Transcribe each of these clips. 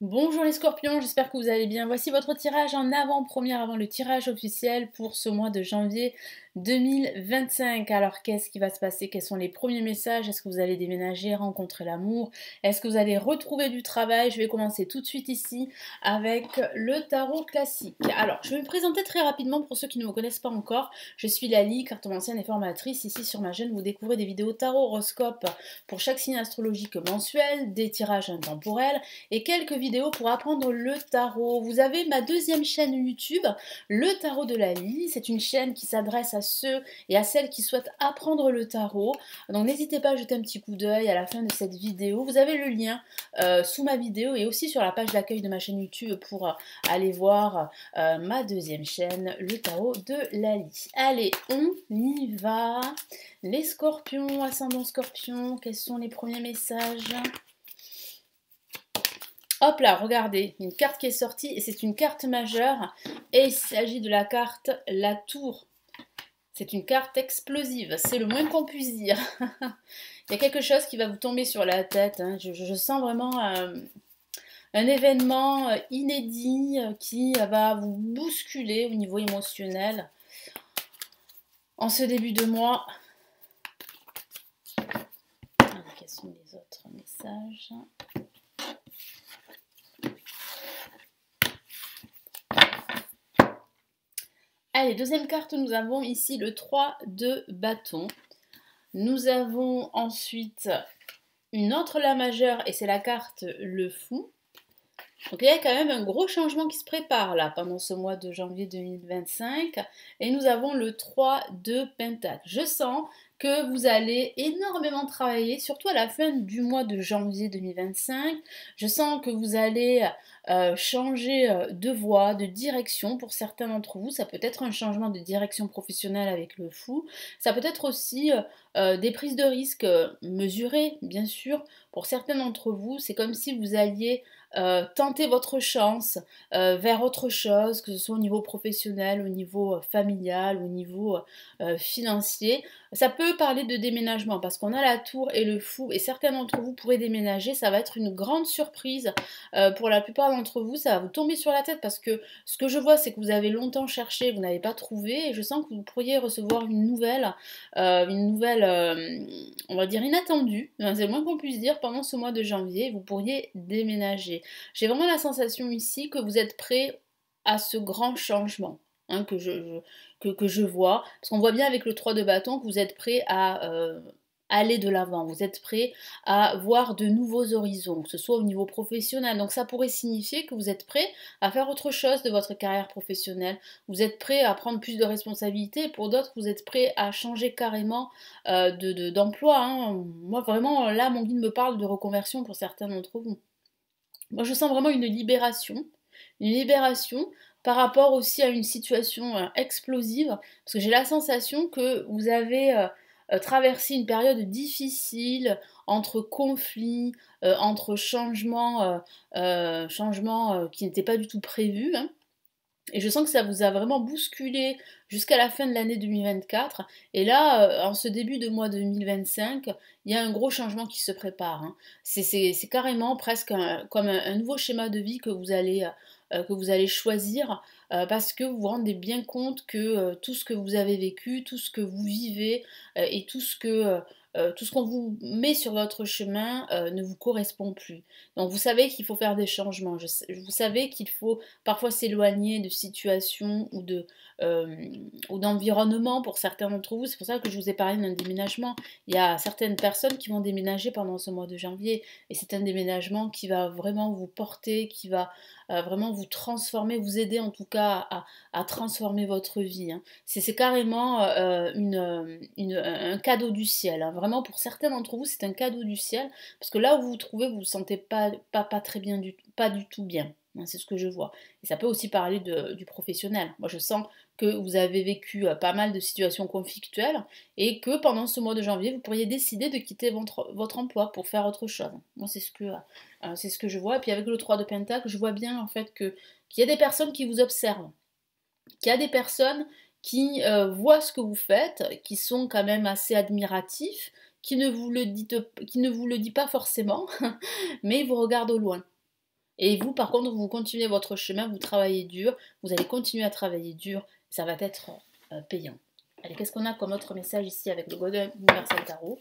Bonjour les scorpions, j'espère que vous allez bien. Voici votre tirage en avant-première avant le tirage officiel pour ce mois de janvier 2025. Alors qu'est-ce qui va se passer? Quels sont les premiers messages? Est-ce que vous allez déménager, rencontrer l'amour? Est-ce que vous allez retrouver du travail? Je vais commencer tout de suite ici avec le tarot classique. Alors je vais me présenter très rapidement pour ceux qui ne me connaissent pas encore. Je suis Lali, cartomancienne et formatrice. Ici sur ma chaîne vous découvrez des vidéos tarot horoscope pour chaque signe astrologique mensuel, des tirages intemporels et quelques vidéos pour apprendre le tarot. Vous avez ma deuxième chaîne YouTube, le tarot de Lali. C'est une chaîne qui s'adresse à ceux et à celles qui souhaitent apprendre le tarot. Donc n'hésitez pas à jeter un petit coup d'œil à la fin de cette vidéo. Vous avez le lien sous ma vidéo et aussi sur la page d'accueil de ma chaîne YouTube pour aller voir ma deuxième chaîne, le tarot de Lali. Allez, on y va. Les scorpions, ascendant scorpion, quels sont les premiers messages? Hop là, regardez, une carte qui est sortie et c'est une carte majeure et il s'agit de la carte La Tour. C'est une carte explosive, c'est le moins qu'on puisse dire. Il y a quelque chose qui va vous tomber sur la tête, hein. Je sens vraiment un événement inédit qui va vous bousculer au niveau émotionnel en ce début de mois. Alors, quels sont les autres messages ? Allez, deuxième carte, nous avons ici le 3 de bâton. Nous avons ensuite une autre La majeure et c'est la carte le fou. Donc il y a quand même un gros changement qui se prépare là pendant ce mois de janvier 2025. Et nous avons le 3 de pentacle. Je sens que vous allez énormément travailler, surtout à la fin du mois de janvier 2025. Je sens que vous allez changer de voie, de direction pour certains d'entre vous. Ça peut être un changement de direction professionnelle avec le fou. Ça peut être aussi des prises de risques mesurées, bien sûr. Pour certains d'entre vous, c'est comme si vous alliez tenter votre chance vers autre chose, que ce soit au niveau professionnel, au niveau familial, au niveau financier. Ça peut parler de déménagement parce qu'on a la tour et le fou et certains d'entre vous pourraient déménager. Ça va être une grande surprise pour la plupart d'entre vous. Ça va vous tomber sur la tête parce que ce que je vois, c'est que vous avez longtemps cherché, vous n'avez pas trouvé et je sens que vous pourriez recevoir une nouvelle, on va dire inattendue, c'est le moins qu'on puisse dire, pendant ce mois de janvier. Vous pourriez déménager. J'ai vraiment la sensation ici que vous êtes prêt à ce grand changement. Hein, que je vois, parce qu'on voit bien avec le 3 de bâton que vous êtes prêt à aller de l'avant, vous êtes prêt à voir de nouveaux horizons, que ce soit au niveau professionnel, donc ça pourrait signifier que vous êtes prêt à faire autre chose de votre carrière professionnelle, vous êtes prêt à prendre plus de responsabilités, pour d'autres vous êtes prêt à changer carrément d'emploi, hein. Moi vraiment là mon guide me parle de reconversion pour certains d'entre vous. Moi je sens vraiment une libération par rapport aussi à une situation explosive, parce que j'ai la sensation que vous avez traversé une période difficile entre conflits, entre changements qui n'étaient pas du tout prévus, hein. Et je sens que ça vous a vraiment bousculé jusqu'à la fin de l'année 2024. Et là, en ce début de mois 2025, il y a un gros changement qui se prépare, hein. C'est carrément presque comme un nouveau schéma de vie que vous allez choisir parce que vous vous rendez bien compte que tout ce que vous avez vécu, tout ce que vous vivez et tout ce qu'on vous met sur votre chemin ne vous correspond plus. Donc vous savez qu'il faut faire des changements. Vous savez qu'il faut parfois s'éloigner de situations ou d'environnements pour certains d'entre vous. C'est pour ça que je vous ai parlé d'un déménagement. Il y a certaines personnes qui vont déménager pendant ce mois de janvier et c'est un déménagement qui va vraiment vous porter, qui va vraiment vous transformer, vous aider en tout cas à transformer votre vie, hein. C'est carrément un cadeau du ciel, hein. Vraiment pour certains d'entre vous c'est un cadeau du ciel parce que là où vous vous trouvez vous vous sentez pas très bien, pas du tout bien, hein, c'est ce que je vois. Et ça peut aussi parler du professionnel. Moi je sens que vous avez vécu pas mal de situations conflictuelles et que pendant ce mois de janvier vous pourriez décider de quitter votre emploi pour faire autre chose. Moi c'est ce que je vois. Et puis avec le 3 de Pentacle, je vois bien en fait qu'il y a des personnes qui vous observent, qu'il y a des personnes qui voient ce que vous faites, qui sont quand même assez admiratifs, qui ne vous le dit pas forcément, mais ils vous regardent au loin. Et vous, par contre, vous continuez votre chemin, vous travaillez dur, vous allez continuer à travailler dur, ça va être payant. Allez, qu'est-ce qu'on a comme autre message ici avec le Golden Universal Tarot?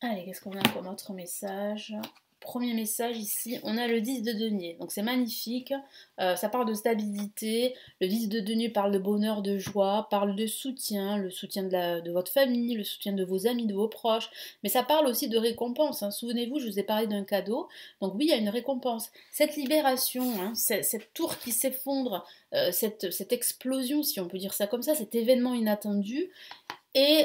Allez, qu'est-ce qu'on a comme autre message? Premier message ici, on a le 10 de denier, donc c'est magnifique, ça parle de stabilité, le 10 de denier parle de bonheur, de joie, parle de soutien, le soutien de votre famille, le soutien de vos amis, de vos proches, mais ça parle aussi de récompense, hein. Souvenez-vous, je vous ai parlé d'un cadeau, donc oui, il y a une récompense. Cette libération, hein, cette tour qui s'effondre, cette explosion, si on peut dire ça comme ça, cet événement inattendu, et,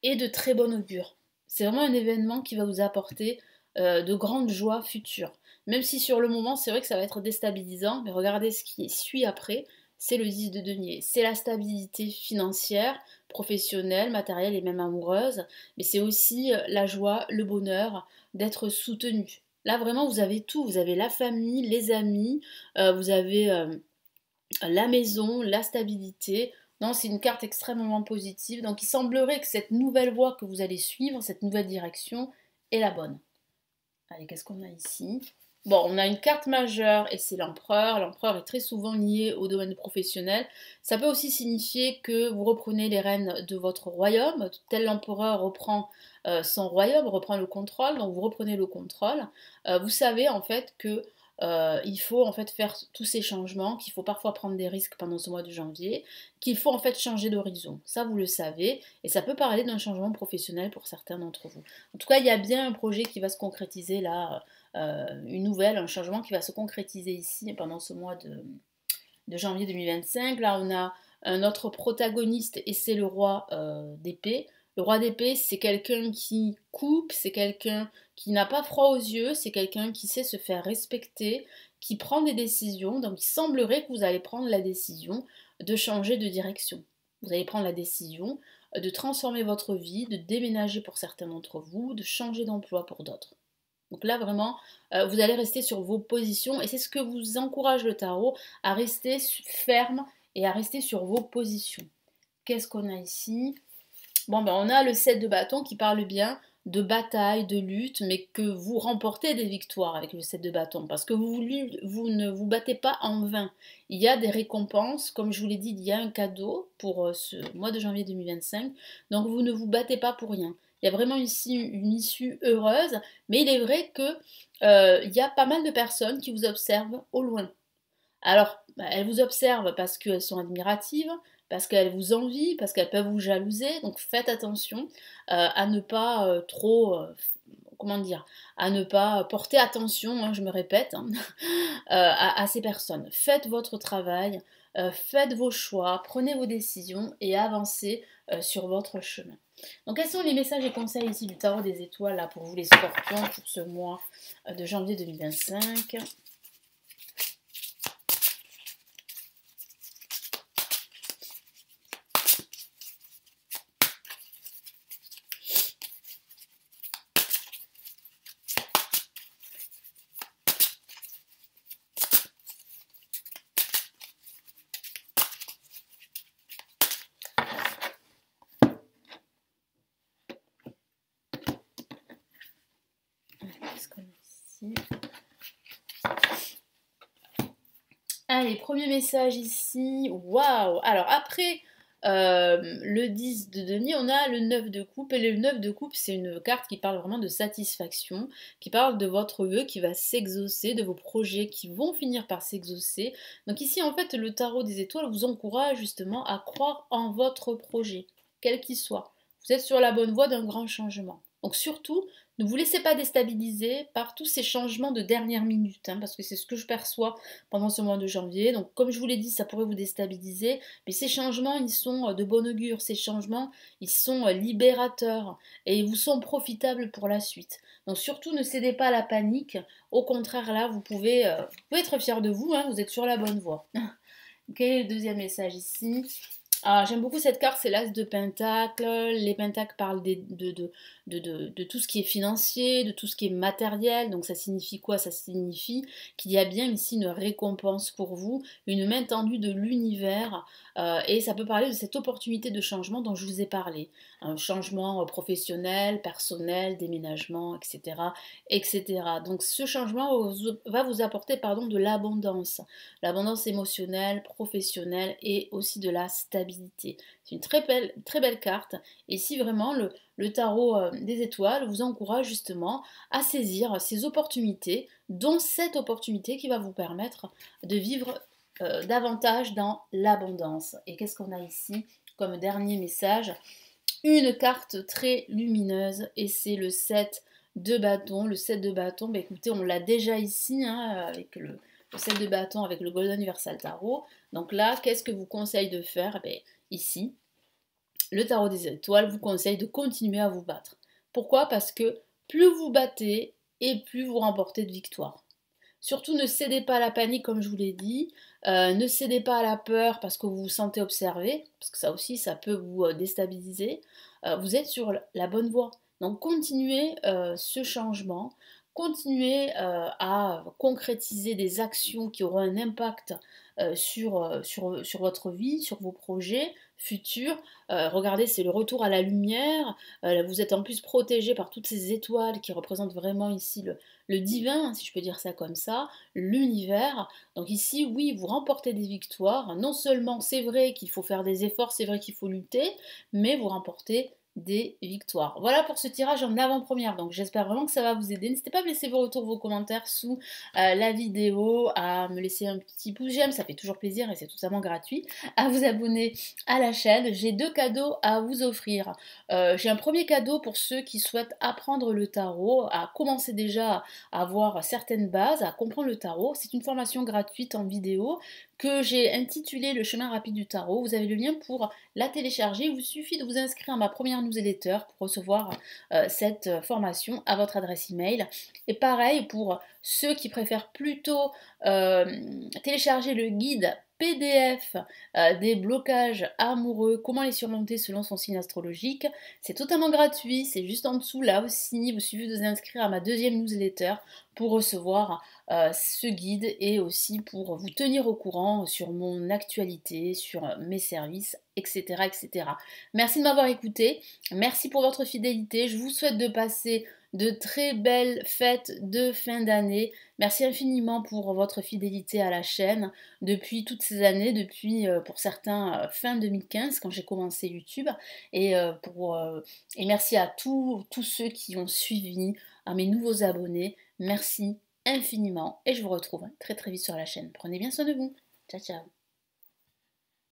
et de très bon augure. C'est vraiment un événement qui va vous apporter de grandes joies futures. Même si sur le moment, c'est vrai que ça va être déstabilisant, mais regardez ce qui suit après, c'est le 10 de denier. C'est la stabilité financière, professionnelle, matérielle et même amoureuse, mais c'est aussi la joie, le bonheur d'être soutenu. Là, vraiment, vous avez tout. Vous avez la famille, les amis, vous avez la maison, la stabilité. Non, c'est une carte extrêmement positive. Donc il semblerait que cette nouvelle voie que vous allez suivre, cette nouvelle direction, est la bonne. Allez, qu'est-ce qu'on a ici? Bon, on a une carte majeure et c'est l'empereur. L'empereur est très souvent lié au domaine professionnel. Ça peut aussi signifier que vous reprenez les rênes de votre royaume. Tel l'empereur reprend son royaume, reprend le contrôle, donc vous reprenez le contrôle. Vous savez en fait que il faut en fait faire tous ces changements, qu'il faut parfois prendre des risques pendant ce mois de janvier, qu'il faut en fait changer d'horizon. Ça, vous le savez, et ça peut parler d'un changement professionnel pour certains d'entre vous. En tout cas, il y a bien un projet qui va se concrétiser là, une nouvelle, un changement qui va se concrétiser ici pendant ce mois de janvier 2025. Là, on a un autre protagoniste et c'est le roi d'épée. Le roi d'épée, c'est quelqu'un qui coupe, c'est quelqu'un qui n'a pas froid aux yeux, c'est quelqu'un qui sait se faire respecter, qui prend des décisions. Donc il semblerait que vous allez prendre la décision de changer de direction. Vous allez prendre la décision de transformer votre vie, de déménager pour certains d'entre vous, de changer d'emploi pour d'autres. Donc là, vraiment, vous allez rester sur vos positions et c'est ce que vous encourage le tarot, à rester ferme et à rester sur vos positions. Qu'est-ce qu'on a ici? Bon, ben on a le 7 de bâton qui parle bien de bataille, de lutte, mais que vous remportez des victoires avec le 7 de bâton, parce que vous ne vous battez pas en vain. Il y a des récompenses, comme je vous l'ai dit, il y a un cadeau pour ce mois de janvier 2025, donc vous ne vous battez pas pour rien. Il y a vraiment ici une issue heureuse, mais il est vrai que il y a pas mal de personnes qui vous observent au loin. Alors, elles vous observent parce qu'elles sont admiratives, parce qu'elles vous envient, parce qu'elles peuvent vous jalouser. Donc faites attention à ne pas trop, comment dire, à ne pas porter attention, hein, je me répète, hein, à ces personnes. Faites votre travail, faites vos choix, prenez vos décisions et avancez sur votre chemin. Donc quels sont les messages et conseils ici du tarot des étoiles là, pour vous les scorpions pour ce mois de janvier 2025? Qu'est-ce qu'on a ici? Allez, premier message ici. Waouh! Alors après le 10 de denier, on a le 9 de coupe. Et le 9 de coupe, c'est une carte qui parle vraiment de satisfaction, qui parle de votre vœu qui va s'exaucer, de vos projets qui vont finir par s'exaucer. Donc ici, en fait, le tarot des étoiles vous encourage justement à croire en votre projet, quel qu'il soit. Vous êtes sur la bonne voie d'un grand changement. Donc surtout, ne vous laissez pas déstabiliser par tous ces changements de dernière minute, hein, parce que c'est ce que je perçois pendant ce mois de janvier. Donc comme je vous l'ai dit, ça pourrait vous déstabiliser, mais ces changements, ils sont de bon augure, ces changements, ils sont libérateurs et ils vous sont profitables pour la suite. Donc surtout, ne cédez pas à la panique. Au contraire, là, vous pouvez être fier de vous, hein, vous êtes sur la bonne voie. Quel est le deuxième message ici? Ah, j'aime beaucoup cette carte, c'est l'As de Pentacle. Les Pentacles parlent de tout ce qui est financier, de tout ce qui est matériel. Donc ça signifie quoi? Ça signifie qu'il y a bien ici une récompense pour vous, une main tendue de l'univers. Et ça peut parler de cette opportunité de changement dont je vous ai parlé. Un changement professionnel, personnel, déménagement, etc. etc. Donc ce changement va vous apporter pardon, de l'abondance. L'abondance émotionnelle, professionnelle et aussi de la stabilité. C'est une très belle carte. Et si vraiment le tarot des étoiles vous encourage justement à saisir ces opportunités, dont cette opportunité qui va vous permettre de vivre davantage dans l'abondance. Et qu'est-ce qu'on a ici comme dernier message? Une carte très lumineuse et c'est le 7 de bâton. Le 7 de bâton, bah écoutez, on l'a déjà ici hein, avec le 7 de bâton avec le Golden Universal Tarot. Donc là, qu'est-ce que vous conseille de faire? Ici, le tarot des étoiles vous conseille de continuer à vous battre. Pourquoi? Parce que plus vous battez et plus vous remportez de victoires. Surtout ne cédez pas à la panique comme je vous l'ai dit, ne cédez pas à la peur parce que vous vous sentez observé, parce que ça aussi ça peut vous déstabiliser. Vous êtes sur la bonne voie. Donc continuez ce changement, continuez à concrétiser des actions qui auront un impact sur votre vie, sur vos projets futurs. Regardez, c'est le retour à la lumière. Vous êtes en plus protégé par toutes ces étoiles qui représentent vraiment ici le divin, si je peux dire ça comme ça, l'univers. Donc ici, oui, vous remportez des victoires. Non seulement c'est vrai qu'il faut faire des efforts, c'est vrai qu'il faut lutter, mais vous remportez des victoires. Voilà pour ce tirage en avant-première. Donc j'espère vraiment que ça va vous aider. N'hésitez pas à me laisser vos retours, vos commentaires sous la vidéo, à me laisser un petit pouce j'aime, ça fait toujours plaisir et c'est totalement gratuit, à vous abonner à la chaîne. J'ai deux cadeaux à vous offrir. J'ai un premier cadeau pour ceux qui souhaitent apprendre le tarot, à commencer déjà à avoir certaines bases, à comprendre le tarot. C'est une formation gratuite en vidéo que j'ai intitulée Le chemin rapide du tarot. Vous avez le lien pour la télécharger. Il vous suffit de vous inscrire à ma première newsletter pour recevoir cette formation à votre adresse email. Et pareil pour ceux qui préfèrent plutôt télécharger le guide PDF des blocages amoureux, comment les surmonter selon son signe astrologique. C'est totalement gratuit, c'est juste en dessous là aussi. Il vous suffit de vous inscrire à ma deuxième newsletter pour recevoir ce guide et aussi pour vous tenir au courant sur mon actualité, sur mes services, etc. etc. Merci de m'avoir écouté, merci pour votre fidélité. Je vous souhaite de passer de très belles fêtes de fin d'année. Merci infiniment pour votre fidélité à la chaîne depuis toutes ces années, depuis pour certains fin 2015 quand j'ai commencé YouTube et, et merci à tous ceux qui ont suivi, à mes nouveaux abonnés. Merci infiniment et je vous retrouve très très vite sur la chaîne. Prenez bien soin de vous. Ciao ciao.